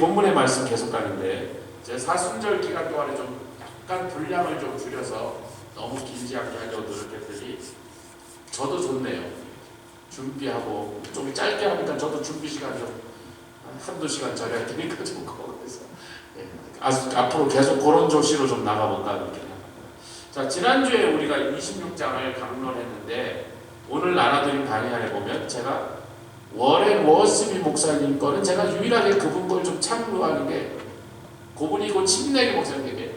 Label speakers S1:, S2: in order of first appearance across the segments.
S1: 본문의 말씀 계속 가는데 제 사순절 기간 동안에 좀 약간 분량을 좀 줄여서 너무 길지 않게 하려고 노력했더니 저도 좋네요. 준비하고 좀 짧게 하니까 저도 준비 시간 좀 한두 시간 절여야 되니까 좀 그래서 앞으로 계속 그런 조시로 좀 나가볼까 이렇게. 자, 지난주에 우리가 26장을 강론했는데 오늘 나눠드린 강의 안에 보면 제가 워렌 워스비 목사님 거는 제가 유일하게 그분 걸 좀 참고하는 게 그분이고 침례기 목사님에게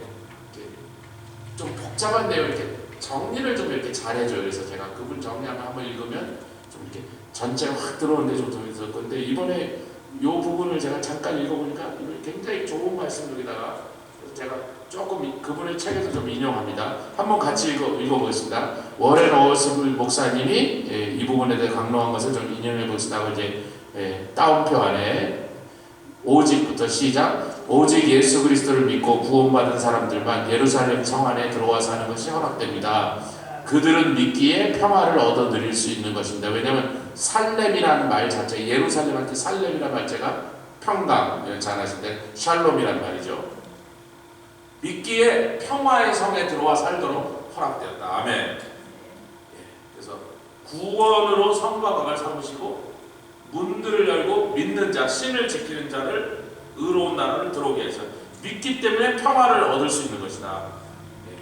S1: 좀 복잡한 내용 이렇게 정리를 좀 이렇게 잘해줘요. 그래서 제가 그분 정리하면 한번 읽으면 좀 이렇게 전체가 확 들어오는데 좀 재밌을 건데 이번에 이 부분을 제가 잠깐 읽어보니까 굉장히 좋은 말씀들이다가 제가 조금 그분의 책에서 좀 인용합니다. 한번 같이 읽어보겠습니다. 워렌 워스비 목사님이 이 부분에 대해 강론한 것을 좀 인용해 보시다가 이제 따옴표 안에 오직부터 시작. 오직 예수 그리스도를 믿고 구원받은 사람들만 예루살렘 성 안에 들어와 사는 것이 허락됩니다. 그들은 믿기에 평화를 얻어 누릴 수 있는 것입니다. 왜냐하면 살렘이라는 말 자체, 예루살렘한테 살렘이라는 말자가 평강, 잘 아시는데 샬롬이라는 말이죠. 믿기에 평화의 성에 들어와 살도록 허락되었다. 아멘. 그래서 구원으로 성과 각을 삼으시고 문들을 열고 믿는 자, 신을 지키는 자를 의로운 나라를 들어오게 해서 믿기 때문에 평화를 얻을 수 있는 것이다.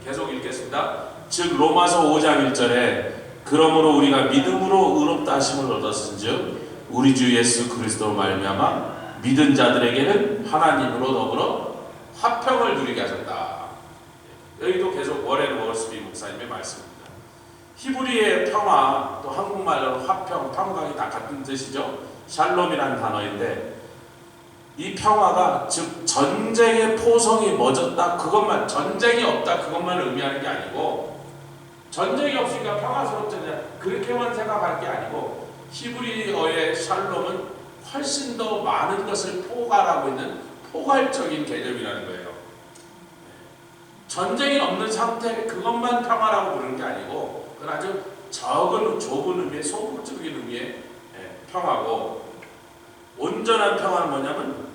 S1: 계속 읽겠습니다. 즉 로마서 5장 1절에 그러므로 우리가 믿음으로 의롭다 하심을 얻었은즉 우리 주 예수 그리스도로 말미암아 믿은 자들에게는 하나님으로 더불어 화평을 누리게 하셨다. 여기도 계속 워렌 워스비 목사님의 말씀입니다. 히브리의 평화, 또 한국말로 화평, 평강이 다 같은 뜻이죠. 샬롬이라는 단어인데 이 평화가 즉 전쟁의 포성이 멎었다 그것만, 전쟁이 없다 그것만 의미하는 게 아니고 전쟁이 없으니까 평화스럽잖아요. 그렇게만 생각할 게 아니고 히브리어의 샬롬은 훨씬 더 많은 것을 포괄하고 있는 포괄적인 개념이라는 거예요. 전쟁이 없는 상태 그것만 평화라고 부르는 게 아니고 그건 아주 적은 좁은 의미의 소극적인 의미의 평화고, 온전한 평화는 뭐냐면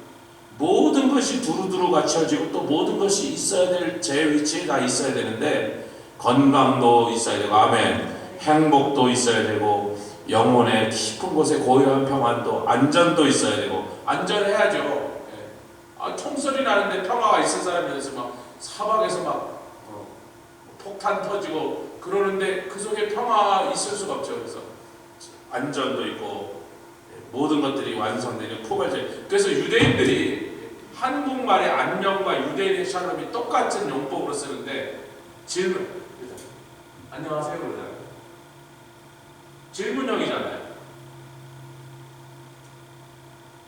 S1: 모든 것이 두루두루 갖춰지고 또 모든 것이 있어야 될 제 위치에 다 있어야 되는데 건강도 있어야 되고 아멘, 행복도 있어야 되고 영혼의 깊은 곳에 고요한 평안도, 안전도 있어야 되고 안전해야죠. 총소리 나는데 평화가 있을 사람이어서 막 사막에서 막 폭탄 터지고 그러는데 그 속에 평화가 있을 수가 없죠. 그래서 안전도 있고 모든 것들이 완성되는 포괄적. 그래서 유대인들이 한국말의 안녕과 유대인의 샬롬이 똑같은 용법으로 쓰는데 질문, 안녕하세요 그러잖아요. 질문형이잖아요.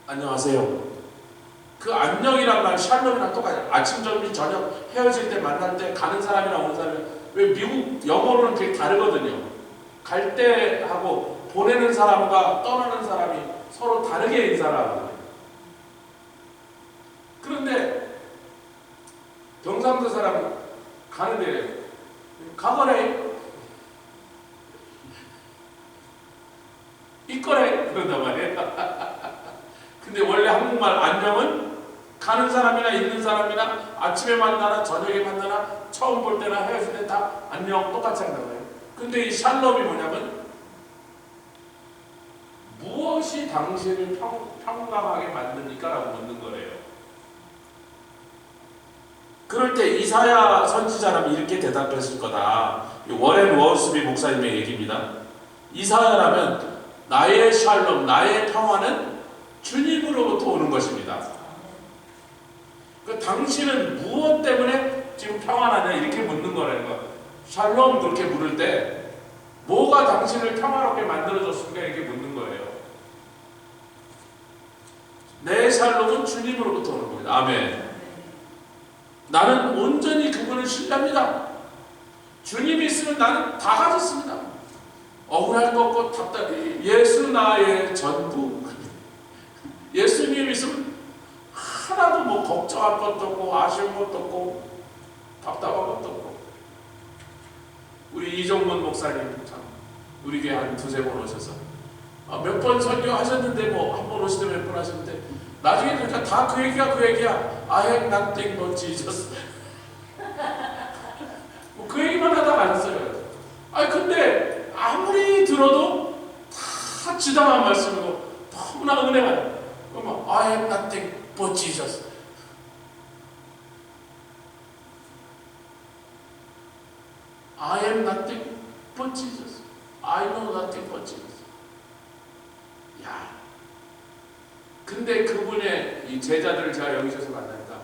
S1: 안녕하세요. 그 안녕이란 말 샬롬이랑 똑같아요. 아침, 점심, 저녁 헤어질 때 만날 때 가는 사람이랑 오는 사람이, 왜 미국 영어로는 되게 다르거든요. 갈 때 하고 보내는 사람과 떠나는 사람이 서로 다르게 인사를 하거든요. 그런데 경상도 사람은 가는데 가거래, 있거래 그런단 말이에요. 근데 원래 한국말 안녕은 가는 사람이나 있는 사람이나 아침에 만나나 저녁에 만나나 처음 볼 때나 헤어질 때 다 안녕 똑같이 한단 말이에요. 근데 이 샬롬이 뭐냐면 무엇이 당신을 평강하게 만듭니까? 라고 묻는 거래요. 그럴 때 이사야 선지자라면 이렇게 대답했을 거다. 워렌 워스비 목사님의 얘기입니다. 이사야라면 나의 샬롬, 나의 평화는 주님으로부터 오는 것입니다. 그 당신은 무엇 때문에 지금 평안하냐 이렇게 묻는 거라는 거야. 샬롬 그렇게 물을 때 뭐가 당신을 평화롭게 만들어줬습니까? 이렇게 묻는 거예요. 내 샬롬은 주님으로부터 오는 겁니다. 아멘. 나는 온전히 그분을 신뢰합니다. 주님이 있으면 나는 다 가졌습니다. 억울할 것 없고 답답해. 예수 나의 전부. 예수님이 있으면 하나도 뭐 걱정할 것도 없고 아쉬운 것도 없고 답답한 것도 없고. 우리 이종문 목사님 참 우리 교회 한 두세 번 오셔서 몇 번 설교하셨는데 뭐 한 번 오시든 몇 번 하셨는데 나중에 그러니까 다 그 얘기가 그 얘기야. I have nothing but Jesus. 뭐 그 얘기만 하다가 안 써요. 아니 근데 아무리 들어도 다 지당한 말씀이고 너무나 은혜가. 그러면 I have nothing but Jesus. I am nothing but Jesus. I know nothing but Jesus. 야, 근데 그분의 이 제자들을 제가 여기저기서 만나니까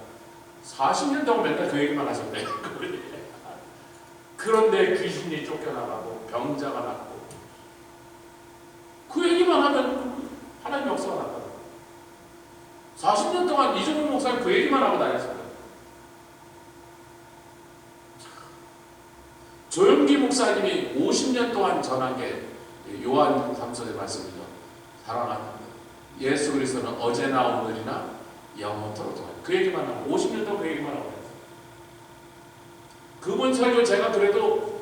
S1: 40년 동안 맨날 그 얘기만 하셨대. 그런데 귀신이 쫓겨나가고 병자가 낫고 그 얘기만 하면 하나님 역사가 났거든. 40년 동안 이종훈 목사님 그 얘기만 하고 다녔어요. 조영기 목사님이 50년 동안 전한 게 요한 3서의 말씀이죠. 사랑하는 예수 그리스도는 어제나 오늘이나 영원토록 동안 그 얘기만 하고 50년 동안 그 얘기만 하고 그분 설교 제가 그래도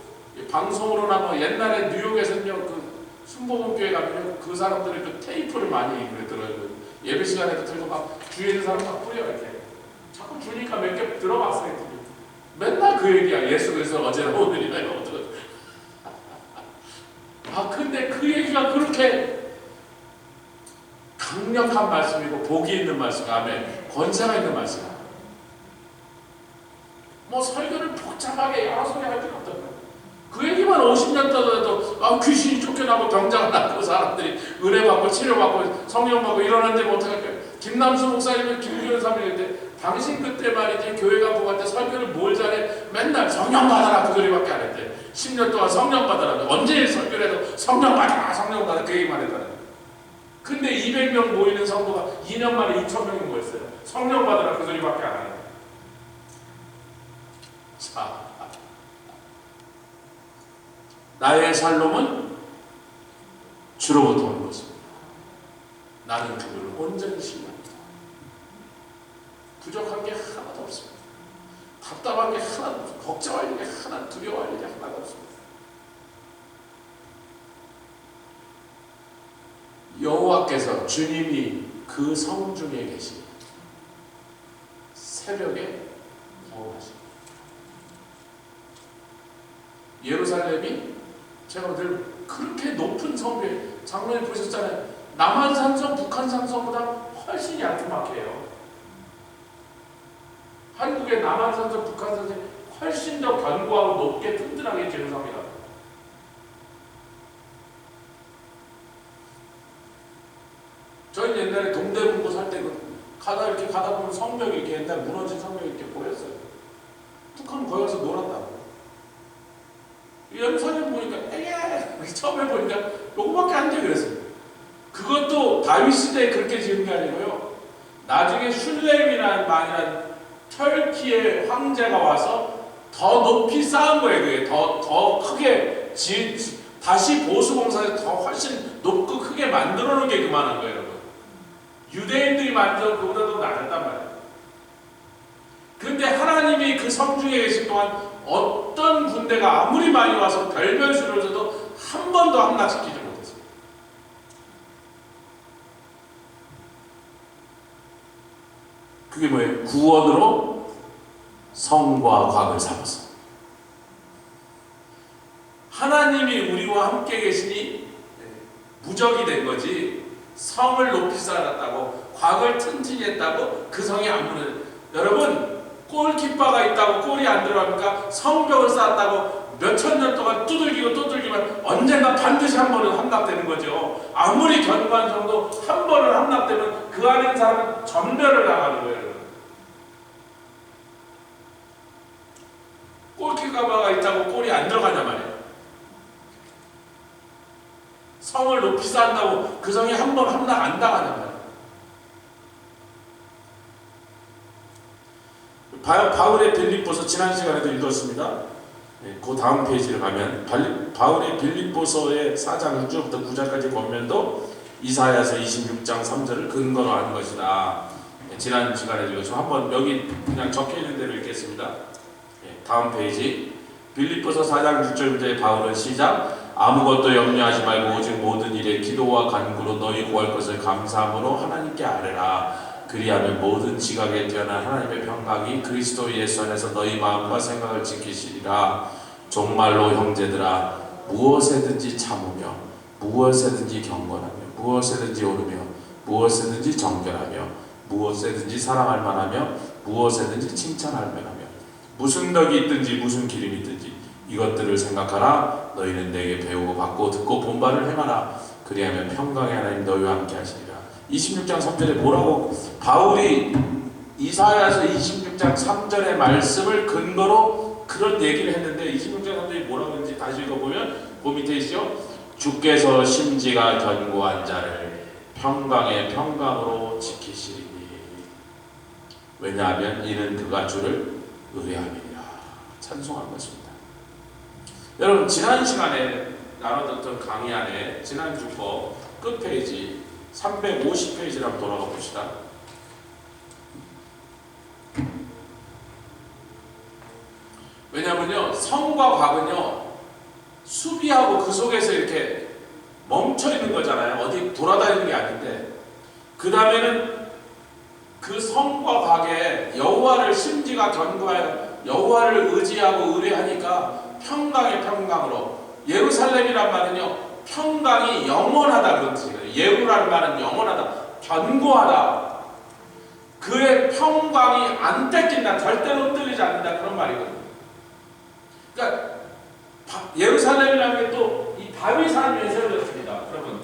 S1: 방송으로나 뭐 옛날에 뉴욕에서는요 그 순복음교회 가면 그 사람들의 그 테이프를 많이 들어요. 예배 시간에도 들고 막 주위에 있는 사람 막 뿌려 이렇게 자꾸 주니까 몇 개 들어봤어요. 맨날 그 얘기야. 예수 그리스도 어제나 오늘이나 영원토록. 아 근데 그 얘기가 그렇게 강력한 말씀이고 복이 있는 말씀, 아멘, 권세가 있는 말씀이야. 뭐 설교를 복잡하게 여러 소리 할 필요 없다. 그 얘기만 50년 떠도 아 귀신이 쫓겨나고 병자가 낫고 사람들이 은혜 받고 치료 받고 성령 받고 이러는데 뭐 어떡할까요? 김남수 목사님은 김규현 사모님인데 당신 그때 말이지 교회가 보고 때 설교를 뭘 잘해? 맨날 성령 받아라 그 소리밖에 안 했대. 10년 동안 성령 받아라. 언제 설교를 해도 성령 받아라 성령 받아라 그 얘기만 했다는. 근데 200명 모이는 성도가 2년 만에 2,000명이 모였어요. 성령 받으라 그 소리밖에 안 하네. 자, 나의 샬롬은 주로부터 오는 것입니다. 나는 그분을 온전히 신뢰합니다. 부족한 게 하나도 없습니다. 답답한 게 하나도 없습니다. 걱정할 일이 하나, 두려워할 일이 하나도 없습니다. 여호와께서 주님이 그 성중에 계시 새벽에 보호하십니다. 예루살렘이 제가 늘 그렇게 높은 성벽 장로님 보셨잖아요. 남한산성, 북한산성보다 훨씬 얇게막해요. 한국의 남한산성, 북한산성이 훨씬 더 견고하고 높게 튼튼하게 지은 성이다. 저희 옛날에 동대문고 살 때 이렇게 가다 보면 성벽이 이렇게 옛날 무너진 성벽이 이렇게 보였어요. 북한 거기 가서 놀았다고. 예루살렘 보니까 에게 처음에 보니까 요거밖에 안 돼 그랬어요. 그것도 다윗 시대에 그렇게 지은 게 아니고요. 나중에 슐렘이라는 말이란 터키의 황제가 와서 더 높이 쌓은 거예요. 그게 더 크게 다시 보수공사에서 더 훨씬 높고 크게 만들어 놓은 게 그만한 거예요, 여러분. 유대인들이 만든 그보다도 낮았단 말이에요. 그런데 하나님이 그 성중에 계신 동안 어떤 군대가 아무리 많이 와서 별별 수를 줘도 한 번도 함락시키지 못했어요. 그게 뭐예요? 구원으로 성과 곽을 삼았어. 하나님이 우리와 함께 계시니 무적이 된 거지. 성을 높이 쌓았다고 곽을 튼튼히 했다고 그 성이 안 무너져. 여러분 골키퍼가 있다고 골이 안 들어가니까 성벽을 쌓았다고 몇천 년 동안 두들기고 또 두들기면 언젠가 반드시 한 번은 함락되는 거죠. 아무리 견고한 성도 한 번은 함락되면 그 안에 있는 사람은 전멸을 당하는 거예요. 골키퍼가 있다고 골이 안 들어가냐 말이에요. 성을 높이 쌓는다고 그 성이 한 번 함락 안 당하냐 말이에요. 바울의 빌립보서 지난 시간에도 읽었습니다. 그 다음 페이지를 가면 바울의 빌립보서의 4장 6절부터 9절까지 보면도 이사야서 26장 3절을 근거로 하는 것이다. 지난 시간에 읽어서 한번 여기 그냥 적혀있는 대로 읽겠습니다. 다음 페이지 빌립보서 4장 6절부터의 바울은 시작. 아무것도 염려하지 말고 오직 모든 일에 기도와 간구로 너희 구할 것을 감사함으로 하나님께 아뢰라. 그리하면 모든 지각에 뛰어난 하나님의 평강이 그리스도 예수 안에서 너희 마음과 생각을 지키시리라. 정말로 형제들아, 무엇에든지 참으며 무엇에든지 경건하며 무엇에든지 오르며 무엇에든지 정결하며 무엇에든지 사랑할 만하며 무엇에든지 칭찬할 만하며 무슨 덕이 있든지 무슨 기름이 있든지 이것들을 생각하라. 너희는 내게 배우고 받고 듣고 본 바를 행하라. 그리하면 평강의 하나님 너희와 함께 하시리라. 26장 3절에 뭐라고 바울이 이사야서 26장 3절의 말씀을 근거로 그런 얘기를 했는데 26장 3절이 뭐라고 했는지 다시 읽어보면 그 밑에 있죠. 주께서 심지가 견고한 자를 평강의 평강으로 지키시리니 왜냐하면 이는 그가 주를 의뢰함이니라. 찬송한 것입니다. 여러분, 지난 시간에 나눠줬던 강의 안에 지난주 거 끝페이지 350페이지를 한번 돌아가 봅시다. 왜냐면요, 성과 과는요 수비하고 그 속에서 이렇게 멈춰 있는 거잖아요. 어디 돌아다니는 게 아닌데, 그 다음에는 그 성과 과에 여호와를 심지가 견고하여 여호와를 의지하고 의뢰하니까 평강의 평강으로. 예루살렘이란 말은요 평강이 영원하다 그런 뜻이에요. 예루라는 말은 영원하다, 견고하다. 그의 평강이 안 뺏긴다, 절대로 흔들리지 않는다, 그런 말이거든요. 그러니까 예루살렘이라는 게 또 이 다윗산 위에 세워졌습니다. 여러분,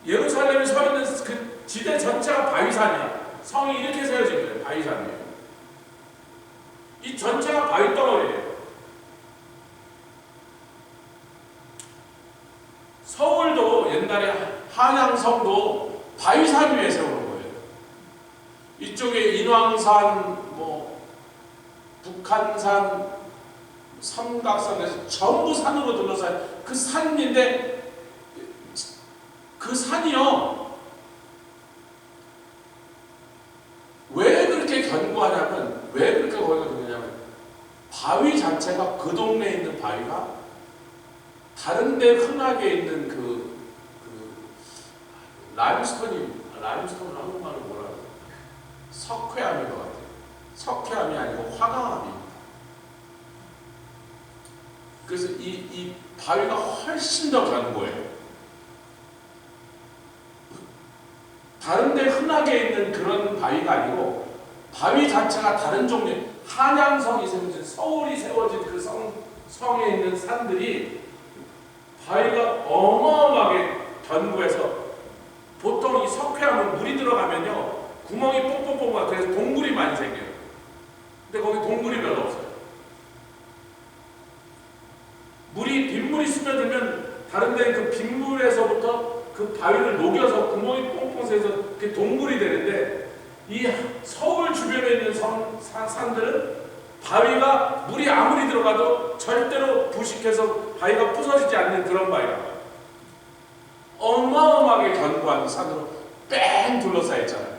S1: 예루살렘이 서 있는 그 지대 전체가 바위산이야. 성이 이렇게 세워진 거예요. 바위산 위에. 이 전체가 바위 덩어리예요. 서울도 옛날에 한양성도 바위산 위에 세우는 거예요. 이쪽에 인왕산, 북한산, 삼각산에서 전부 산으로 둘러싸여 그 산인데, 그 산이요 왜 그렇게 견고하냐면, 왜 그렇게 거기가 되냐면 바위 자체가, 그 동네에 있는 바위가 다른 데 흔하게 있는 그 라임스톤을 한국말로 뭐라 그래요? 석회암인 것 같아요. 석회암이 아니고 화강암입니다. 그래서 이 바위가 훨씬 더 견고해요. 다른 데 흔하게 있는 그런 바위가 아니고 바위 자체가 다른 종류, 한양성이 세워진, 서울이 세워진 그 성에 있는 산들이 바위가 어마어마하게 견고해서, 보통 이 석회암은 물이 들어가면요 구멍이 뽕뽕뽕, 그래서 동굴이 많이 생겨요. 근데 거기 동굴이 별로 없어요. 빗물이 스며들면 다른 데는 그 빗물에서부터 그 바위를 녹여서 구멍이 뽕뽕 새서 그게 동굴이 되는데, 이 서울 주변에 있는 산들은 바위가 물이 아무리 들어가도 절대로 부식해서 바위가 부서지지 않는 그런 바위라고. 어마어마하게 견고한 산으로 뺑 둘러싸여 있잖아요.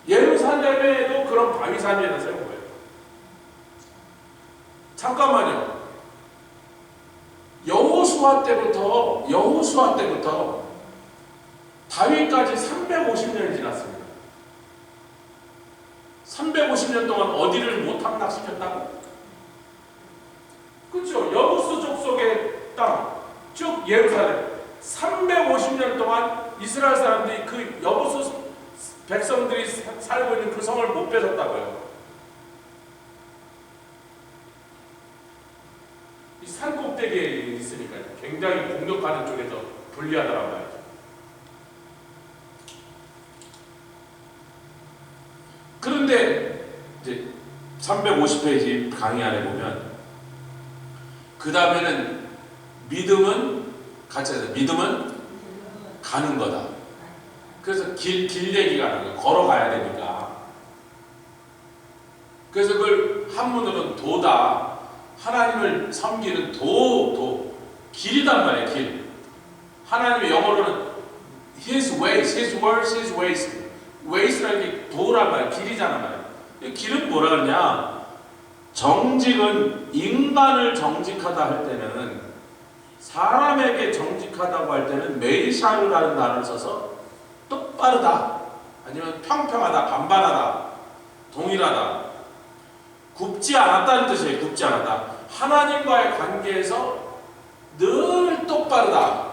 S1: 예루살렘에도 그런 바위산 위에다 세운 거예요. 잠깐만요. 여호수아 때부터 다윗까지 350년이 지났습니다. 350년 동안 어디를 못 함락시켰다고? 그렇죠. 여부수 족속의 땅, 쭉 예루살렘. 350년 동안 이스라엘 사람들이 그 여부수 백성들이 살고 있는 그 성을 못 뺏었다고요. 이 산 꼭대기에 있으니까 굉장히 공격하는 쪽에서 불리하다란 말이죠. 그런데 이제 350페이지 강의 안에 보면 그 다음에는 믿음은 같이 해서 믿음은 가는 거다. 그래서 길 얘기가 나는 거예요. 걸어가야 되니까. 그래서 그걸 한문으로는 도다. 하나님을 섬기는 길이단 말이에요. 길. 하나님의 영어로는 His ways, His words, His ways. ways라는 게 도란 말이에요. 길이잖아 말이에요. 길은 뭐라 그러냐? 정직은 인간을 정직하다 할 때는, 사람에게 정직하다고 할 때는 메이샤르라는 단어를 써서 똑바르다, 아니면 평평하다, 반반하다, 동일하다. 굽지 않았다는 뜻이에요. 굽지 않았다. 하나님과의 관계에서 늘 똑바르다.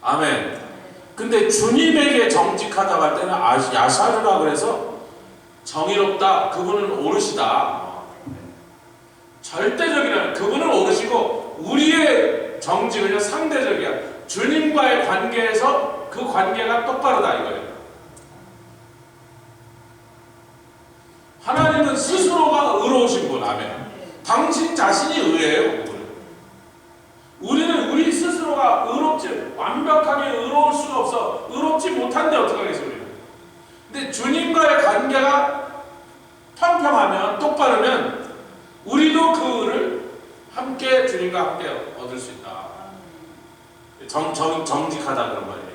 S1: 아멘. 근데 주님에게 정직하다고 할 때는 야샤르라 그래서 정의롭다. 그분은 오르시다. 절대적이라는 그분은 오르시고 우리의 정직은 상대적이야. 주님과의 관계에서 그 관계가 똑바르다 이거예요. 하나님은 스스로가 의로우신 분. 아멘. 당신 자신이 의예요. 우리는 우리 스스로가 의롭지 완벽하게 의로울 수가 없어. 의롭지 못한데 어떡하겠어요. 근데 주님과의 관계가 평평하면 똑바르면 우리도 그 의를 함께 주님과 함께 얻을 수 있다. 정직하다 그런 말이에요.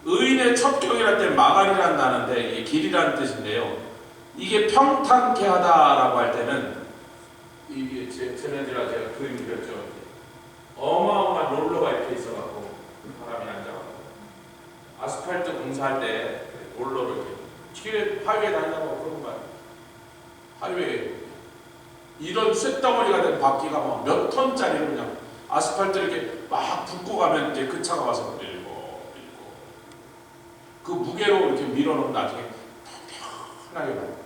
S1: 의인의 첩경이랄 때 마갈이란 단어인데 이게 길이라는 뜻인데요. 이게 평탄케 하다라고 할 때는 이게 쟤네들아 제가 그림 그렸죠. 어마어마한 롤러가 이렇게 있어갖고 사람이 앉아갖고 아스팔트 공사할 때 롤러를 이렇게 길에 하이웨이 다니다가 그런 거야. 하이웨이 이런 쇳덩어리가 된 바퀴가 막 몇 톤짜리 그냥 아스팔트 이렇게 막 붓고 가면 이제 그 차가 와서 밀고 그 무게로 이렇게 밀어놓으면 나중에 편하게 가요.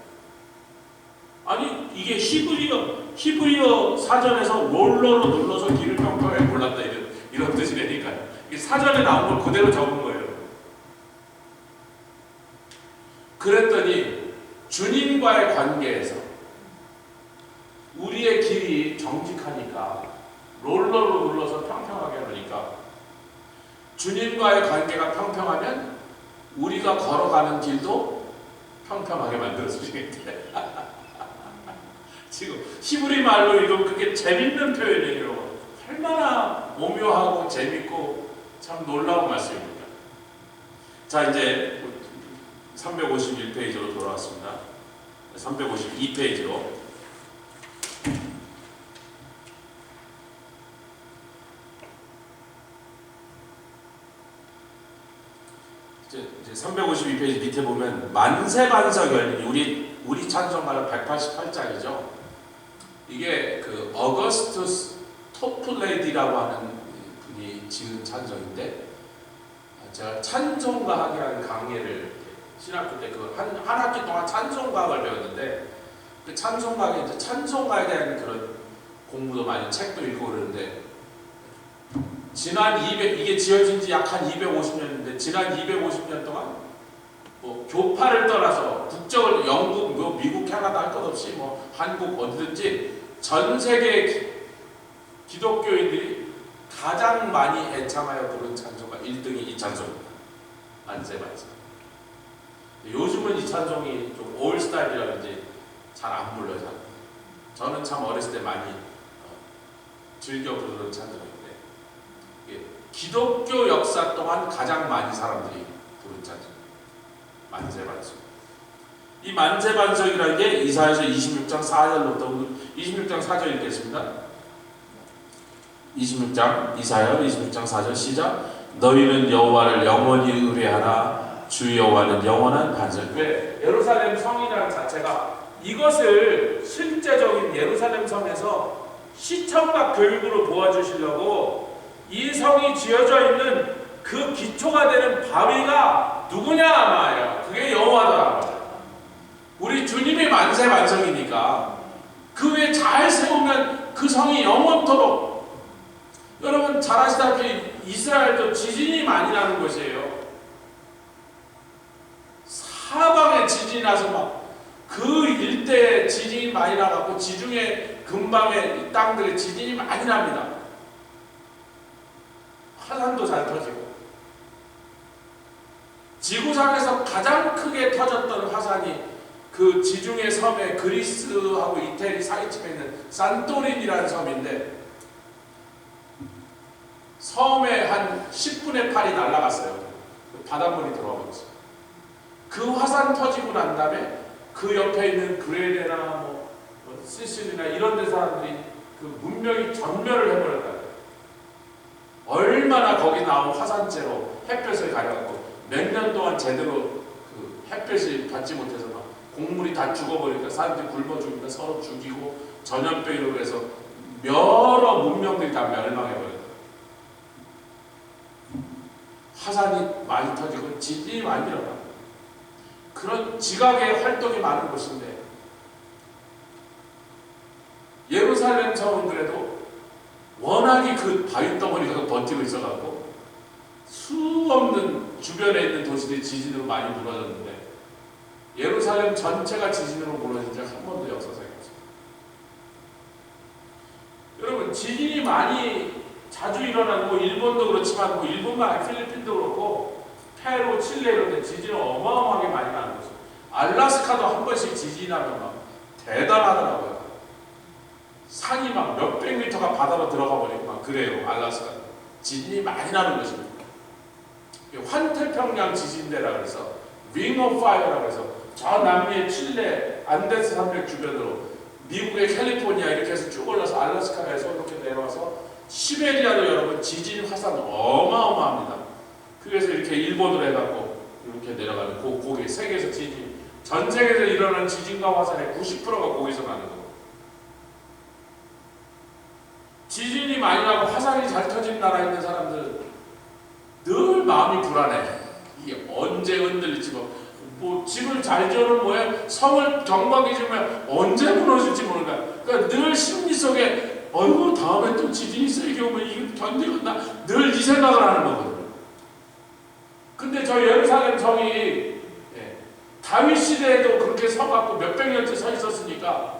S1: 아니 이게 히브리어 사전에서 롤러로 눌러서 길을 평평하게 골랐다 이런 뜻이라니까요. 이게 사전에 나온 걸 그대로 적은 거예요. 그랬더니 주님과의 관계에서 우리의 길이 정직하니까 롤러로 눌러서 평평하게 하니까 주님과의 관계가 평평하면 우리가 걸어가는 길도 평평하게 만들어주시겠대. 지금 히브리 말로 읽으면 그게 재밌는 표현이에요. 얼마나 오묘하고 재밌고 참 놀라운 말씀입니다. 자, 이제 351페이지로 돌아왔습니다. 352페이지로. 이제 352페이지 밑에 보면 만세반석 우리 찬송가는 188장이죠. 이게 그 어거스투스 토플레디라고 하는 분이 지은 찬송인데 제가 찬송가 학이라는 강의를 신학교 때 그 한 학기 동안 찬송가를 배웠는데 그 찬송가에 이제 찬송가에 대한 그런 공부도 많이 책도 읽고 그러는데 이게 지어진 지 약 한 250년인데 지난 250년 동안 뭐 교파를 떠나서 국적을 영국, 뭐 미국, 캐나다 할 것 없이 뭐 한국 어디든지 전 세계 기독교인들이 가장 많이 애창하여 부른 찬송가 1등이 이 찬송입니다. 만세반석. 요즘은 이 찬송이 좀 올스타일이라 그런지 잘 안 불러요. 저는 참 어렸을 때 많이 즐겨 부르는 찬송인데 기독교 역사 동안 가장 많이 사람들이 부른 찬송 만세반석. 이 만세반석이라는 게 이사야서 26장 4절부터 26장 4절 읽겠습니다. 26장 이사야 26장 4절 시작. 너희는 여호와를 영원히 의뢰하라. 주 여호와는 영원한 반석. 왜 예루살렘 성이라는 자체가 이것을 실제적인 예루살렘 성에서 시청각 교육으로 보아주시려고 이 성이 지어져 있는 그 기초가 되는 바위가 누구냐 아마요. 그게 여호와다. 우리 주님이 만세반석이니까 그 위에 잘 세우면 그 성이 영원토록. 여러분 잘 아시다시피 이스라엘도 지진이 많이 나는 곳이에요. 사방에 지진이 나서 막 그 일대에 지진이 많이 나갖고 지중해 근방에 이 땅들에 지진이 많이 납니다. 화산도 잘 터지고 지구상에서 가장 크게 터졌던 화산이 그 지중해 섬에 그리스하고 이태리 사이쯤에 있는 산토린이라는 섬인데 섬에 한 10분의 8이 날아갔어요. 바닷물이 들어와 버렸어요. 그 화산 터지고 난 다음에 그 옆에 있는 그레네나 뭐 시실리나 이런 데 사람들이 그 문명이 전멸을 해버렸다. 얼마나 거기 나온 화산재로 햇볕을 가려갖고 몇 년 동안 제대로 그 햇볕이 받지 못해서 막 곡물이 다 죽어버리니까 사람들이 굶어 죽으니까 서로 죽이고 전염병으로 해서 여러 문명들이 다 멸망해버렸다. 화산이 많이 터지고 지진이 많이 일어나. 그런 지각의 활동이 많은 곳인데 예루살렘 성은 그래도 워낙에 그 바위 덩어리가 버티고 있어갖고 수없는 주변에 있는 도시들이 지진으로 많이 무너졌는데 예루살렘 전체가 지진으로 무너진 적 한 번도 역사상에 없습니다. 여러분 지진이 많이 자주 일어나는 뭐 일본도 그렇지만 뭐 일본만 아니라 필리핀도 그렇고 페루, 칠레 이런 데 지진이 어마어마하게 많이 나는 거죠. 알라스카도 한 번씩 지진이 나면 막 대단하더라고요. 산이 막 몇백 미터가 바다로 들어가 버리고 막 그래요. 알라스카 지진이 많이 나는 것입니다. 환태평양 지진대라 그래서 링 오브 파이어라고 해서 저 남미의 칠레 안데스 산맥 주변으로 미국의 캘리포니아 이렇게 해서 쭉 올라서 알라스카에서 이렇게 내려와서 시베리아도 여러분 지진 화산 어마어마합니다. 그래서 이렇게 일본으로 해갖고 이렇게 내려가는 거기 세계에서 지진 전 세계에서 일어나는 지진과 화산의 90%가 거기서 나는 거고 지진이 많이 나고 화산이 잘 터진 나라에 있는 사람들은 늘 마음이 불안해. 이게 언제 흔들릴지 뭐 집을 잘 지어놓은 모양 성을 경박이 지으면 언제 무너질지 모르니까 그러니까 늘 심리 속에 어이구 다음에 또 지진이 세게 오면 이거 견디겠나 늘 이 생각을 하는 거거든요. 근데 저 예루살렘 성이 다윗 시대에도 그렇게 서갖고 몇백 년째 서 있었으니까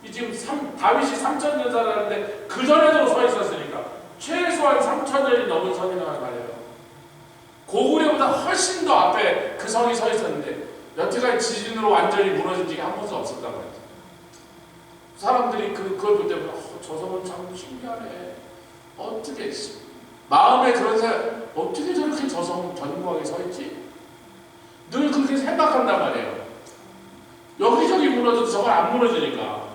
S1: 이 지금 다윗이 3000년 살았는데 그 전에도 서 있었으니까 최소한 3000년이 넘은 성이라는 말이에요. 고구려보다 훨씬 더 앞에 그 성이 서 있었는데 여태까지 지진으로 완전히 무너진 적이 한 번도 없었단 말이죠. 사람들이 그걸 볼 때마다 저 성은 참 신기하네. 어떻게 마음에 그런 생각 어떻게 저렇게 저 성 견고하게 서 있지? 늘 그렇게 생각한단 말이에요. 여기저기 무너져도 저건 안 무너지니까.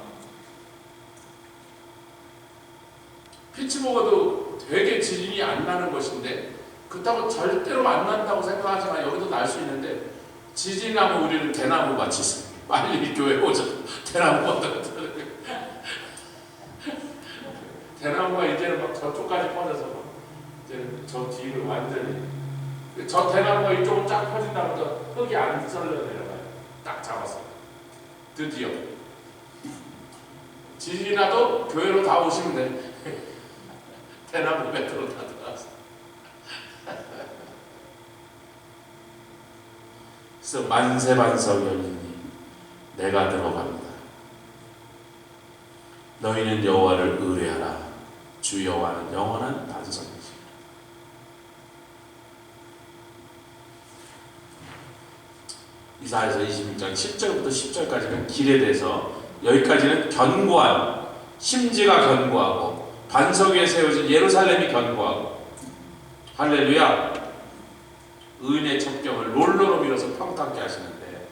S1: 피츠버그도 되게 지진이 안 나는 것인데 그렇다고 절대로 안 난다고 생각하지만 여기도 날 수 있는데 지진이 나면 우리는 대나무 같이 있습니다. 빨리 교회 오자. 대나무가 대나무가 이제는 막 저쪽까지 퍼져서 막 이제는 저 뒤를 완전히 저 대나무가 이쪽으로 쫙 퍼진다부터 흙이 안 썰려 내려가요. 딱 잡았어요. 드디어 지진이 나도 교회로 다 오시면 돼. 대나무 밭으로 다 들어갔어. 그래서 만세반석 열리니 내가 들어갑니다. 너희는 여호와를 의뢰하라. 주 여호와는 영원한 반석이시다. 이사야서 26장 7절부터 10절까지는 길에 대해서 여기까지는 견고한 심지가 견고하고 반석 위에 세워진 예루살렘이 견고하고 할렐루야 의인의 첩경을 롤러로 밀어서 평탄케 하시는데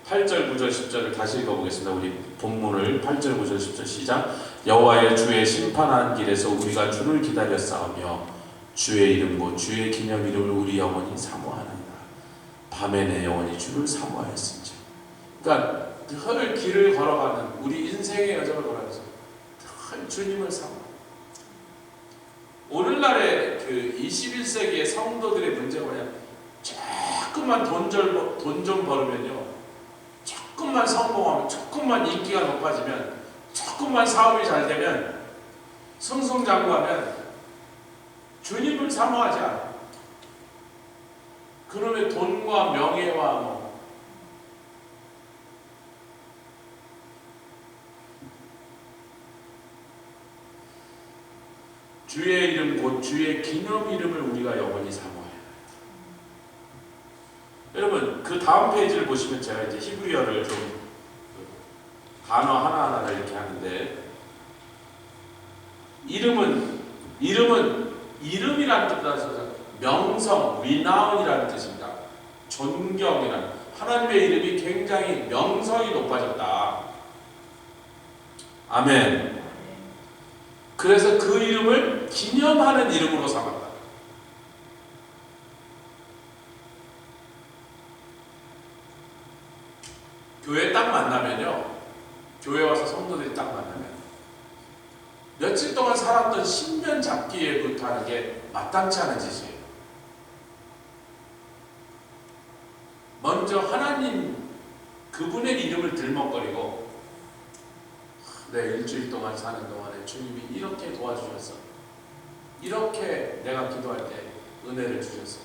S1: 8절 9절 10절을 다시 읽어보겠습니다. 우리 본문을 8절 9절 10절 시작. 여호와의 주의 심판하는 길에서 우리가 주를 기다려 싸우며 주의 이름 곧 주의 기념 이름을 우리 영원히 사모하느니라. 밤에 내 영혼이 주를 사모하였은지. 그러니까 늘 길을 걸어가는 우리 인생의 여정을 걸어가면서 늘 주님을 사모. 오늘날의 그 21세기의 성도들의 문제가 뭐냐? 조금만 돈 좀 벌으면요, 조금만 성공하면, 조금만 인기가 높아지면, 조금만 사업이 잘 되면, 승승장구하면 주님을 사모하지 않아요. 그놈의 돈과 명예와 주의 이름 곧 주의 기념 이름을 우리가 영원히 사모해요. 여러분 그 다음 페이지를 보시면 제가 이제 히브리어를 좀 단어 하나하나 이렇게 하는데 이름이라는 뜻에서 명성, renown이라는 뜻입니다. 존경이라는 하나님의 이름이 굉장히 명성이 높아졌다. 아멘. 그래서 그 이름을 기념하는 이름으로 삼았다. 교회 딱 만나면요, 교회 와서 성도들이 딱 만나면 며칠 동안 살았던 신변 잡기에부터 하는 게 마땅치 않은 짓이에요. 먼저 하나님 그분의 이름을 들먹거리고, 내 일주일 동안 사는 동안에 주님이 이렇게 도와주셨어, 이렇게 내가 기도할 때 은혜를 주셨어.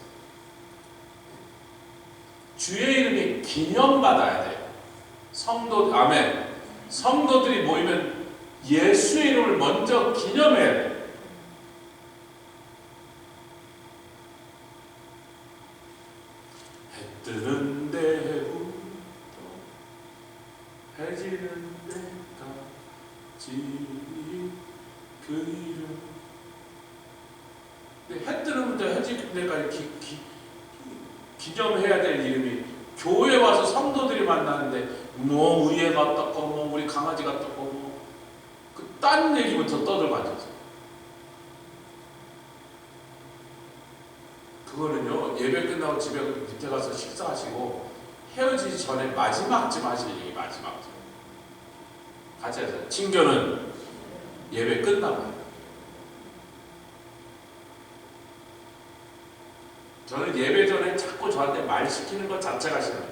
S1: 주의 이름이 기념받아야 돼요. 아멘. 성도들이 모이면 예수의 이름을 먼저 기념해야 돼요. 해 뜨는 데부터 해 지는 데까지 그 이름. 해 뜨는 데 해 지는 데까지 기념해야 될 이름이, 교회 와서 성도들이 만나는데 뭐 의회가 어떻고 뭐 우리 강아지가 어떻고 뭐 딴 얘기부터 떠들고 앉았어요. 그거는요, 예배 끝나고 집에 밑에 가서 식사하시고 헤어지기 전에 마지막쯤 하실 얘기, 마지막쯤 같이 해서. 친교는 예배 끝나고. 저는 예배 전에 자꾸 저한테 말 시키는 것 자체가 싫어요.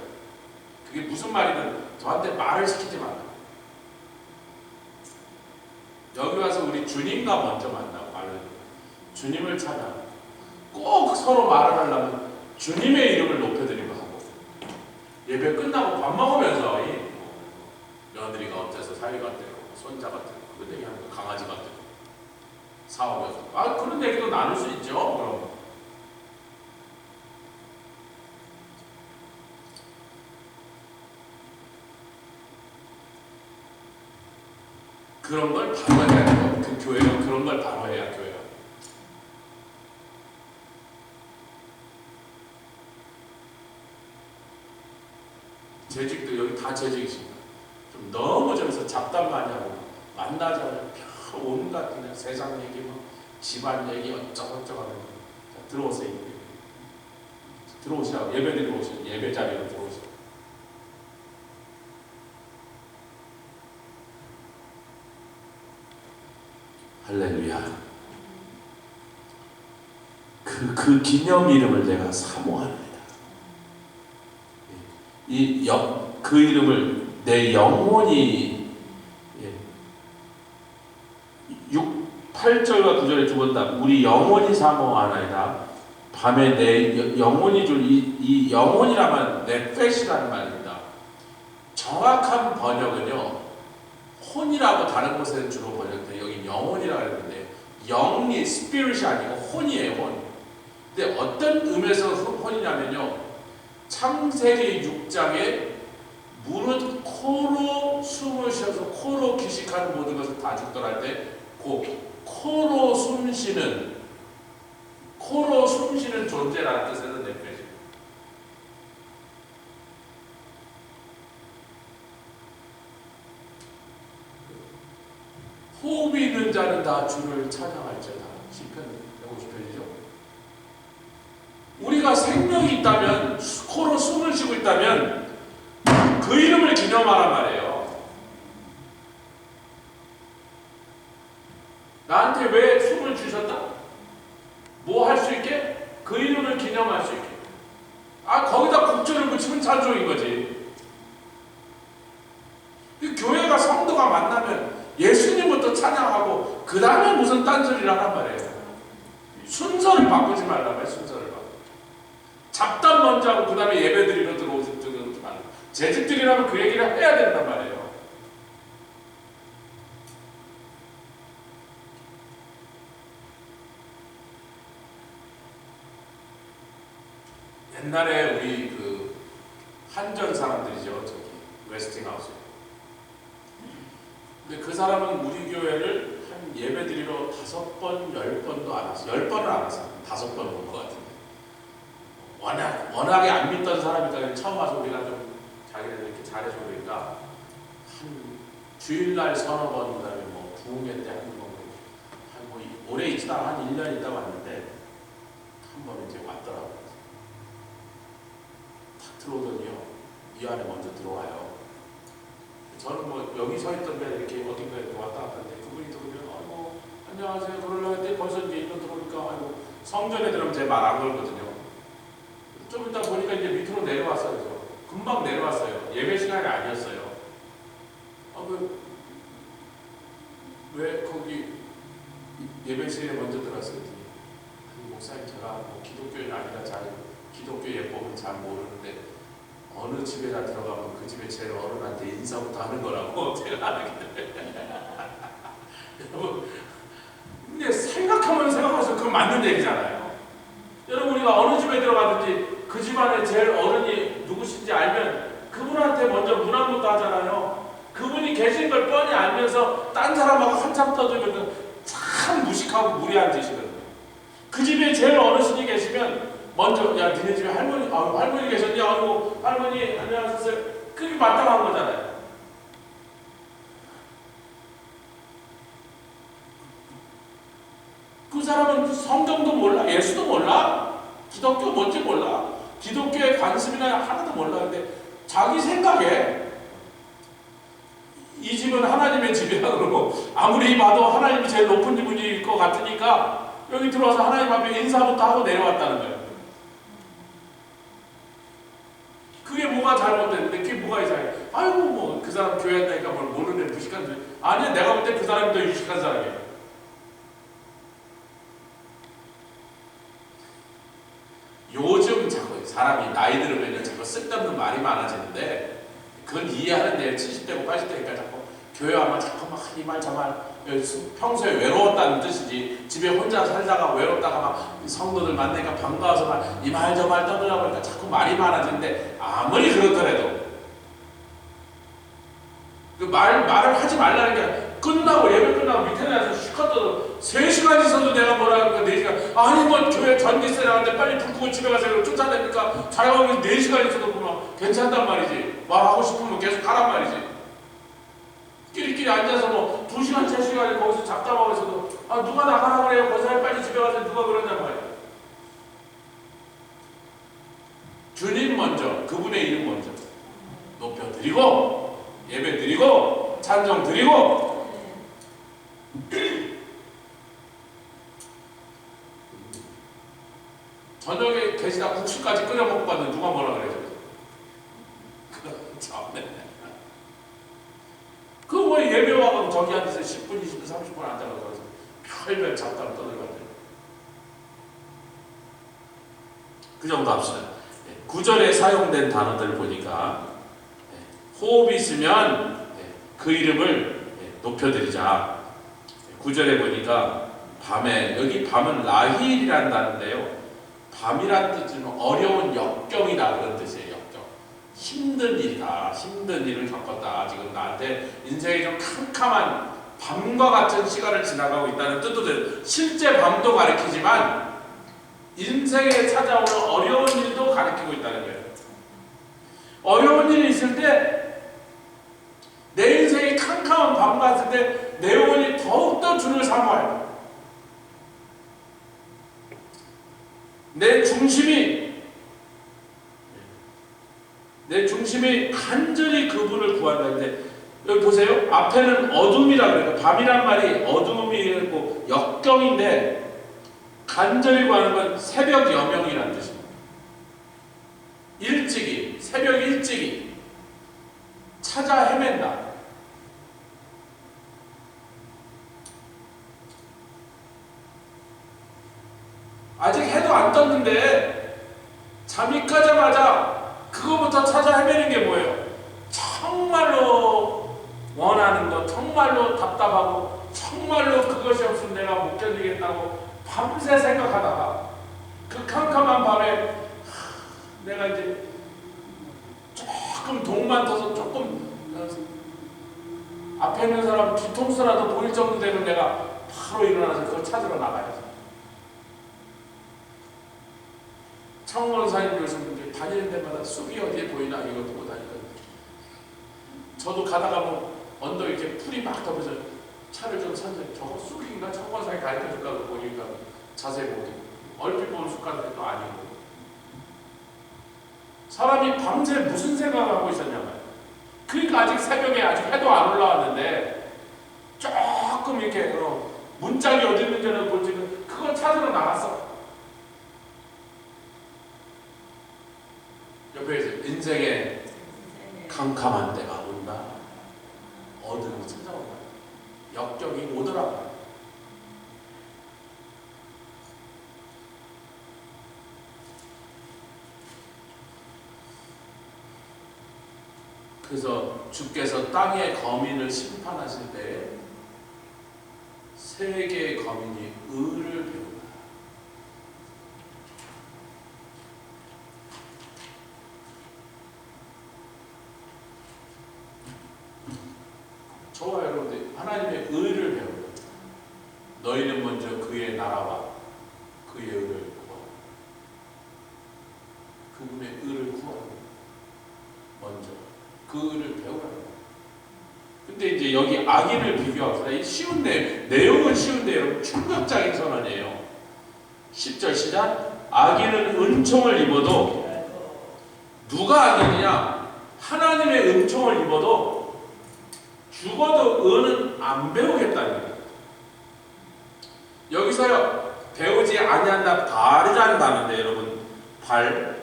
S1: 그게 무슨 말이든 저한테 말을 시키지 말라. 여기 와서 우리 주님과 먼저 만나고 말을, 주님을 찾아 꼭 서로 말을 하려면 주님의 이름을 높여드리고 하고, 예배 끝나고 밥 먹으면서 며느리가 어때서, 사위가 어때서, 손자가 어때서 그런 얘기하는 거, 강아지가 어때서, 사업이 어때서, 그런 얘기도 나눌 수 있죠. 그럼 그런 걸 바로 해야 돼요. 그 교회는 그런 걸 바로 해야 교회가. 재직도 여기 다 재직이십니다. 좀 너무 저기서 잡담 많이 하고 만나자마자 온갖 그냥 세상 얘기, 뭐 집안 얘기 어쩌고저쩌고 하는 거. 들어오세요. 들어오시라고. 예배드리러 오시면 예배 자리로 들어오시고. 할렐루야. 그 기념 이름을 내가 사모합니다. 그 이름을 내 영혼이, 8절과 9절에 두 번 다 우리 영혼이 사모하나이다. 밤에 내 영혼이 줄 이 영혼이라면 넷펫이라는 말입니다. 정확한 번역은요, 혼이라고 다른 곳에는 주로 번역돼, 여기 영혼이라고 했는데, 영이 스피릿이 아니고 혼이에요, 혼. 근데 어떤 의미에서 혼이냐면요, 창세기 6장에 무릇 코로 숨을 쉬어서 코로 기식하는 모든 것을 다 죽더라 할 때, 코로 숨쉬는 존재라는 뜻에서 넷펫이. 호흡이 있는 자는 다 주를 찬양할지어다. 시편 150편이죠. 우리가 생명이 있다면, 코로 숨을 쉬고 있다면 그 이름을 기념하란 말이에요. 나한테 왜 숨을 주셨다? 뭐 할 수 있게? 그 이름을 기념할 수 있게. 거기다 국절을 붙이면 찬송인 거지. 교회가 성도가 만나면 예수님부터 찬양하고 그 다음에 무슨 딴소리를 하란 말이에요. 순서를 바꾸지 말라고 해. 순서를 바꾸지. 잡담 먼저 하고 그 다음에 예배드리러 들어오지 말고. 재직들이라면 그 얘기를 해야 된단 말이에요. 옛날에 우리 그 한전 사람들이죠. 저기 웨스팅하우스. 근데 그 사람은 우리 교회를 한 예배드리러 5번, 10번도 안 왔어. 10번은 안 왔어. 5번 온 것 같은데. 워낙에 안 믿던 사람이니까 처음 와서 우리가 좀 자기네들 이렇게 잘해주고 그러니까 한 주일날 서너 번, 그다음에 뭐 부흥회 때 한 번, 뭐 오래 있지도 한 1년 있다 왔는데 한 번 이제 왔더라고요. 탁 들어오더니요, 이 안에 먼저 들어와요. 저는 뭐 여기 서 있던 데 이렇게 어딘가 이렇게 왔다 갔다 하는데 그분이 들어오면 아이고 안녕하세요 그러려고 했더니 벌써 이제 일로 들어오니까 아이고 성전에 들어오면 제 말 안 걸거든요. 좀 이따 보니까 이제 밑으로 내려왔어요. 저. 금방 내려왔어요. 예배 시간이 아니었어요. 왜 거기 예배실에 먼저 들어왔어요? 목사님 제가 뭐 기독교인 아니라 기독교 예법은 잘 모르는데 어느 집에나 들어가면 그 집에 제일 어른한테 인사부터 하는 거라고 제가 하는데 여러분 근데 생각하면 생각할수록 그건 맞는 얘기잖아요. 여러분 우리가 어느 집에 들어가든지 그 집안에 제일 어른이 누구신지 알면 그분한테 먼저 문안부터 하잖아요. 그분이 계신 걸 뻔히 알면서 딴 사람하고 한참 떠들면 참 무식하고 무례한 짓이거든요. 그 집에 제일 어르신이 계시면 먼저 야 니네 집에 할머니 계셨냐? 아이고 할머니 안녕하세요. 그게 마땅한 거잖아요. 그 사람은 성경도 몰라, 예수도 몰라, 기독교 뭔지 몰라, 기독교에 관심이나 하나도 몰라. 근데 자기 생각에 이 집은 하나님의 집이라 그러고 아무리 봐도 하나님이 제일 높은 분일 것 같으니까 여기 들어와서 하나님 앞에 인사부터 하고 내려왔다는 거예요. 그게 뭐가 잘못됐는데 그게 뭐가 이상해? 아이고 뭐 그 사람 교회 한다니까 뭘 모르는 무식한 소리. 아니야 내가 볼 때 그 사람이 더 유식한 사람이에요. 요즘 자꾸 사람이 나이 들으면 자꾸 쓸데없는 말이 많아지는데 그건 이해하는데 70대고 80대니까 자꾸 교회 와면 자꾸 막 이 말 저 말 평소에 외로웠다는 뜻이지 집에 혼자 살다가 외롭다가 막 성도들 만나니까 반가워서 막 이 말 저 말 떠들다 보니까 자꾸 말이 많아지는데 아무리 그렇더라도 그 말을 하지 말라는 게 끝나고 예배 끝나고 밑에 나가서 시컷 떠도 3시간 있어도 내가 뭐라 하니까 4시간 아니 뭐 교회 전기세 나가는데 빨리 불 끄고 집에 가서 쫓아내니까 자영업이 4시간 있어도 그만 괜찮단 말이지. 말하고 싶으면 계속 하란 말이지. 끼리끼리 앉아서 뭐 2시간 3시간에 거기서 잡담하고 있어도 누가 나가라 그래요. 그 사람이 빨리 집에 가서 누가 그러냔 말이야. 주님 먼저 그분의 이름 먼저 높여드리고 예배 드리고 찬송 드리고 저녁에 계시다 국수까지 끓여 먹고 봤는데 누가 뭐라 그래요? 참네. 그거 왜 예배 와가지고 저기 앉아서 10분, 20분, 30분 앉아가지고 별별 잡담 떠들거든요. 그 정도 합시다. 9절에 사용된 단어들 보니까 호흡이 있으면 그 이름을 높여드리자. 9절에 보니까 밤에 여기 밤은 라힐이라는 단어인데요. 밤이란 뜻은 어려운 역경이다 그런 뜻이에요. 역경. 힘든 일이다. 힘든 일을 겪었다. 지금 나한테 인생이 좀 캄캄한 밤과 같은 시간을 지나가고 있다는 뜻도 돼요. 실제 밤도 가리키지만 인생에 찾아오는 어려운 일도 가리키고 있다는 거예요. 어려운 일이 있을 때 내 인생이 캄캄한 밤 같을 때 내 영혼이 더욱더 주를 사모해요. 내 중심이 간절히 그분을 구한다는데 여기 보세요. 앞에는 어둠이라 그래요. 밤이란 말이 어둠이고 역경인데 간절히 구하는 건 새벽 여명이라는 뜻입니다. 일찍이 새벽 일찍이 찾아 헤맨다. 아직 해도 안 떴는데 잠이 까자마자 그거부터 찾아 헤매는 게 뭐예요? 정말로 원하는 거, 정말로 답답하고 정말로 그것이 없으면 내가 못 견디겠다고 밤새 생각하다가 그 캄캄한 밤에 내가 이제 조금 동만 터서 조금 앞에 있는 사람 뒤통수라도 보일 정도 되면 내가 바로 일어나서 그거 찾으러 나가야지. 청원사님 교수님들 다니는 데마다 쑥이 어디에 보이나 이거 보고 다니거든요. 저도 가다가 뭐 언덕 이렇게 풀이 막 덮여서 차를 좀 찾는데 저거 쑥인가 청원사님 가르쳐줄까 보니까 자세히 보고 얼핏 보는 쑥 같은 것도 아니고 사람이 밤새 무슨 생각을 하고 있었냐고요. 그러니까 아직 새벽에 아직 해도 안 올라왔는데 조금 이렇게 문짝이 어디 있는지는 볼지는 그걸 찾으러 나갔어. 옆에 이제 인생에 캄캄한 때가 온다. 어둠이 찾아온다. 역경이 오더라. 그래서 주께서 땅의 거민을 심판하실 때 세 개의 거민이 의를 배운다. 저와 여러분들 하나님의 의를 배운다. 너희는 먼저 그의 나라와 그의 의를 구하라. 그분의 의를 구하라. 먼저 그 의를 배우라. 근데 이제 여기 악인을 비교합시다. 이 쉬운데 내용은 쉬운데 여러분 충격적인 선언이에요. 10절 시작. 악인은 은총을 입어도 누가 악인이냐? 하나님의 은총을 입어도 죽어도 의는 안 배우겠다는 거예요. 여기서요 배우지 아니한다 발이란다는데 여러분 발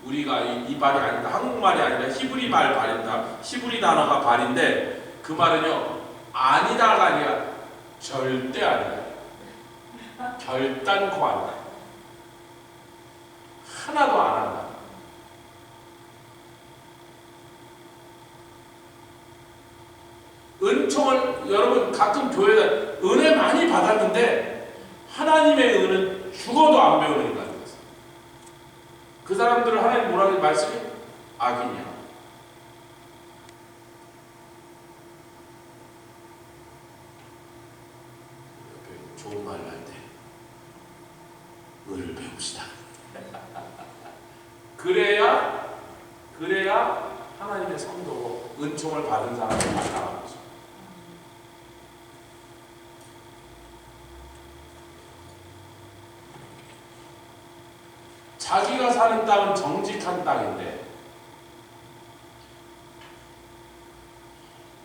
S1: 우리가 이 발이 아니다. 한국말이 아니라 히브리 말 발입니다. 히브리 단어가 발인데 그 말은요 아니다가 아니라 절대 아니다. 결단코 아니다. 하나도 안 한다. 은총을 여러분 가끔 교회에 은혜 많이 받았는데 하나님의 은은 죽어도 안 배우는 인간. 그 사람들을 하나님 뭐라고 말씀이? 악인이야. 좋은 말을 할 때 의를 배웁시다. 그래야 하나님의 성도고 은총을 받은 사람을 만나는 거죠. 자기가 사는 땅은 정직한 땅인데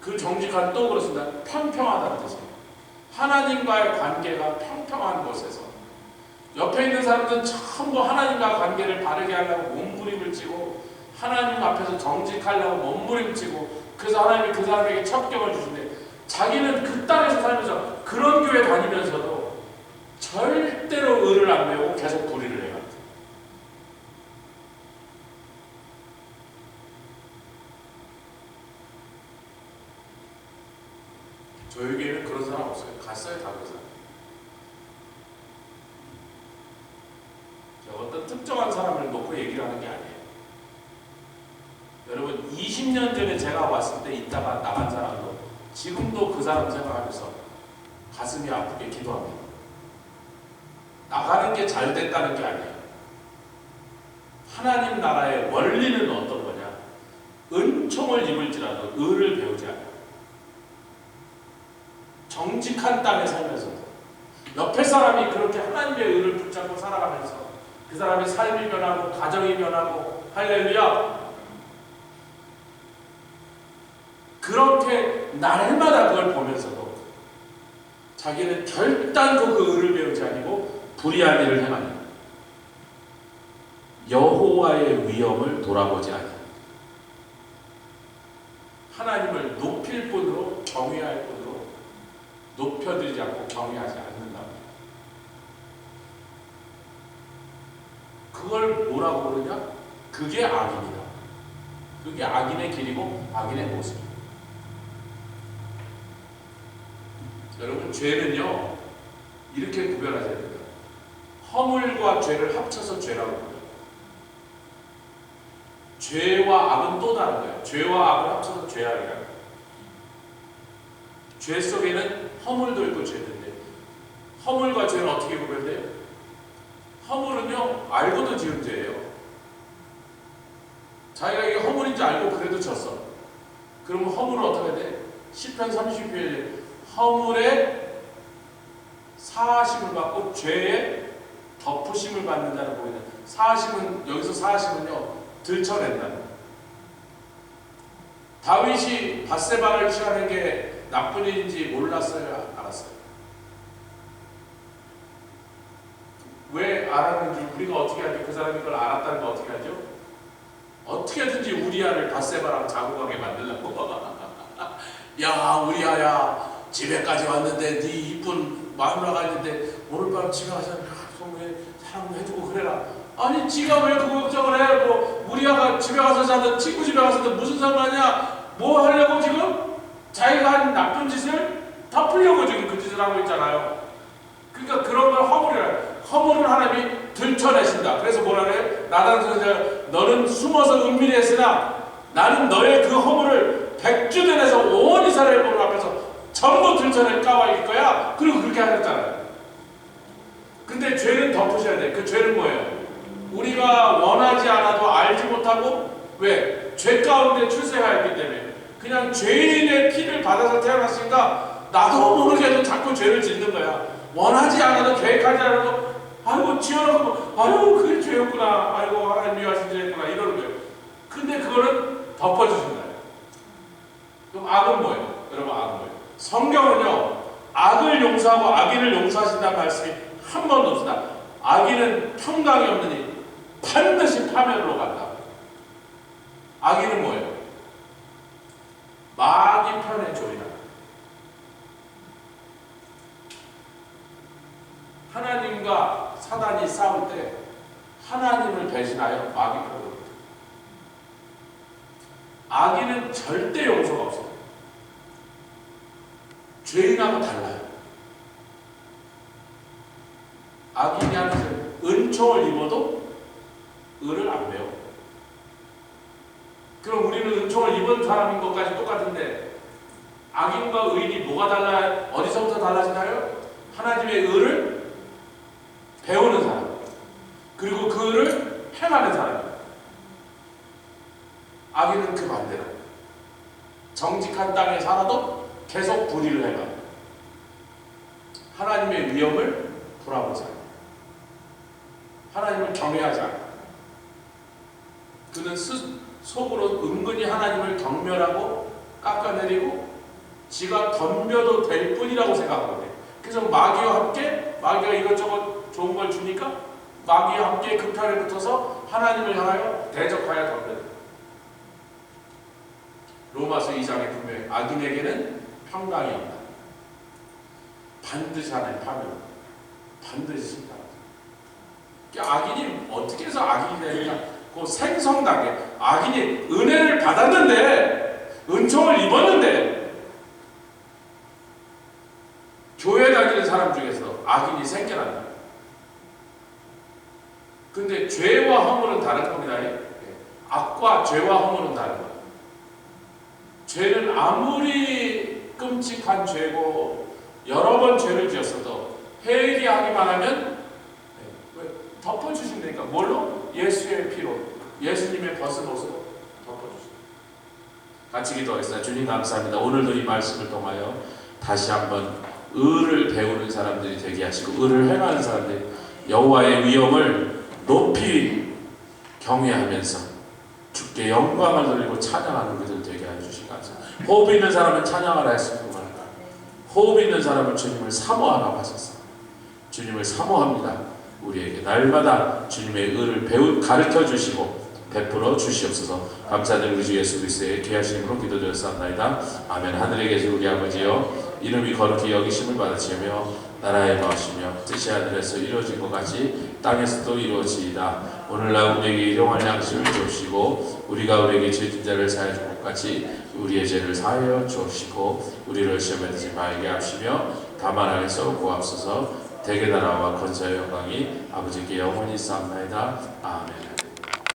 S1: 그 정직한 또 그렇습니다. 평평하다는 뜻이에요. 하나님과의 관계가 평평한 곳에서 옆에 있는 사람들은 전부 하나님과 관계를 바르게 하려고 몸부림을 치고 하나님 앞에서 정직하려고 몸부림치고 그래서 하나님이 그 사람에게 첩경을 주신대. 자기는 그 땅에서 살면서 그런 교회 다니면서도 절대로 의를 안 배우고 계속 불의를 해요. 저에게는 그런 사람 없어요. 갔어요, 다 그런 사람. 어떤 특정한 사람을 놓고 얘기를 하는 게 아니에요. 여러분 20년 전에 제가 왔을 때 있다가 나간 사람도 지금도 그 사람 생각하면서 가슴이 아프게 기도합니다. 나가는 게 잘 됐다는 게 아니에요. 하나님 나라의 원리는 어떤 거냐? 은총을 입을지라도 의를 배우지 않아요. 정직한 땅에 살면서도 옆에 사람이 그렇게 하나님의 의를 붙잡고 살아가면서 그 사람의 삶이 변하고 가정이 변하고 할렐루야 그렇게 날마다 그걸 보면서도 자기는 결단코 그 의를 배우지 아니고 불의한 일을 행하니 여호와의 위엄을 돌아보지 않아 하나님을 높일 뿐으로 경외할 뿐으로 높여드리지 않고 경외하지 않는다. 그걸 뭐라고 부르냐? 그게 악입니다. 그게 악인의 길이고 악인의 모습입니다. 여러분 죄는요 이렇게 구별하셔야 됩니다. 허물과 죄를 합쳐서 죄라고 불러요. 죄와 악은 또 다른 거예요. 죄와 악을 합쳐서 죄악이라고 해요. 죄 속에는 허물도 있고 죄도 있는데 허물과 죄는 어떻게 구별돼요? 허물은요 알고도 지은 죄예요. 자기가 이게 허물인지 알고 그래도 졌어. 그러면 허물은 어떻게 돼? 시편 30편에 허물에 사하심을 받고 죄에 덮으심을 받는다는 보이는 사하심은 여기서 사하심은요 들춰낸다는 다윗이 밧세바를 취하는 게 나쁜 일인지 몰랐어요? 알았어요? 왜 알았는지 우리가 어떻게 하죠? 그 사람이 그걸 알았다는 거 어떻게 하죠? 어떻게든지 우리아를 밧세바랑 자고 가게 만들려고. 야 우리아야, 집에까지 왔는데 네 이쁜 마누라가 있는데 오늘 밤 집에 가서 왜 사랑 해주고 그래라. 아니 지가 왜 그거 걱정을 해? 뭐 우리아가 집에 가서 자든 친구 집에 가서든 무슨 상관이야? 뭐 하려고 지금? 자기가 한 나쁜 짓을 덮으려고 지금 그 짓을 하고 있잖아요. 그러니까 그런 걸 허물을 하나님이 들춰내신다. 그래서 뭐라 그래요? 나단 선지자, 너는 숨어서 은밀히 했으나 나는 너의 그 허물을 백주전에서 온 이스라엘 보는 앞에서 전부 들춰낼 까닭일 거야. 그리고 그렇게 하셨잖아요. 근데 죄는 덮으셔야 돼. 그 죄는 뭐예요? 우리가 원하지 않아도 알지 못하고, 왜? 죄 가운데 출생하였기 때문에 그냥 죄인의 피를 받아서 태어났으니까 나도 모르게도 자꾸 죄를 짓는 거야. 원하지 않아도, 계획하지 않아도, 아이고 지어놓고 아이고 그게 죄였구나, 아이고 하나님 미워하신 죄였구나 이러는 거예요. 근데 그거는 덮어주신다. 그럼 악은 뭐예요? 여러분, 악은 뭐예요? 성경은요, 악을 용서하고 악인을 용서하신다는 말씀이 한 번도 없습니다. 악인은 평강이 없느니 반드시 파멸로 간다. 악인은 뭐예요? 마귀 편에 조이다. 하나님과 사단이 싸울 때 하나님을 배신하여 마귀 편으로. 악인은 절대 용서가 없어요. 죄인하고 달라요. 악인이 하는 짓, 은총을 입어도 의를 안 배워. 그럼 우리는 은총을 입은 사람인 것까지 똑같은데 악인과 의인이 뭐가 달라요? 어디서부터 달라지나요? 하나님의 의를 배우는 사람, 그리고 그 의를 행하는 사람. 악인은 그 반대로 정직한 땅에 살아도 계속 불의를 해가요. 하나님의 위엄을 돌아보지 않아요. 하나님을 경외하지 않아요. 그는 속으로 은근히 하나님을 경멸하고 깎아내리고 지가 덤벼도 될 뿐이라고 생각하거든요. 그래서 마귀와 함께, 마귀가 이것저것 좋은 걸 주니까 마귀와 함께 그 편에 붙어서 하나님을 향하여 대적하여 덤벼요. 로마서 2장에 분명히 악인에게는 평강이 없다. 반드시 하나님 파멸, 반드시 심판. 그러니까 악인이 어떻게 해서 악인이 되느냐? 그 생성당에 악인이 은혜를 받았는데, 은총을 입었는데, 교회 다니는 사람 중에서 악인이 생겨난다. 근데 죄와 허물은 다른 겁니다. 악과 죄와 허물은 다른 겁니다. 죄는 아무리 끔찍한 죄고 여러 번 죄를 지었어도 회개하기만 하면 덮어주신다니까. 뭘로? 예수의 피로, 예수님의 벗은 옷으로 덮어주신다. 같이 기도하겠습니다. 주님 감사합니다. 오늘도 이 말씀을 통하여 다시 한번 의를 배우는 사람들이 되게 하시고 의를 행하는 사람들이 여호와의 위엄을 높이 경외하면서 주께 영광을 돌리고 찬양하는 그들 되게 해주시기 감사합니다. 호흡 있는 사람은 찬양하라 했습니다. 호흡 있는 사람은 주님을 사모하라고 하셨습니다. 주님을 사모합니다. 우리에게 날마다 주님의 의를 가르쳐 주시고 베풀어 주시옵소서. 감사드리고 주 예수 그리스도의 귀하신 이름으로 기도드렸사옵나이다. 아멘. 하늘에 계신 우리 아버지여, 이름이 거룩히 여기심을 받으시며 나라에 거하시며 뜻이 하늘에서 이루어진 것 같이 땅에서도 이루어지이다. 오늘날 우리에게 일용할 양식을 주옵시고 우리가 우리에게 죄진 자를 사하여 준 것 같이 우리의 죄를 사하여 주옵시고 우리를 시험에 들지 말게 하시며 다만 안에서 구하옵소서. 대개 나라와 권세와 영광이 아버지께 영원히 있사옵나이다. 아멘.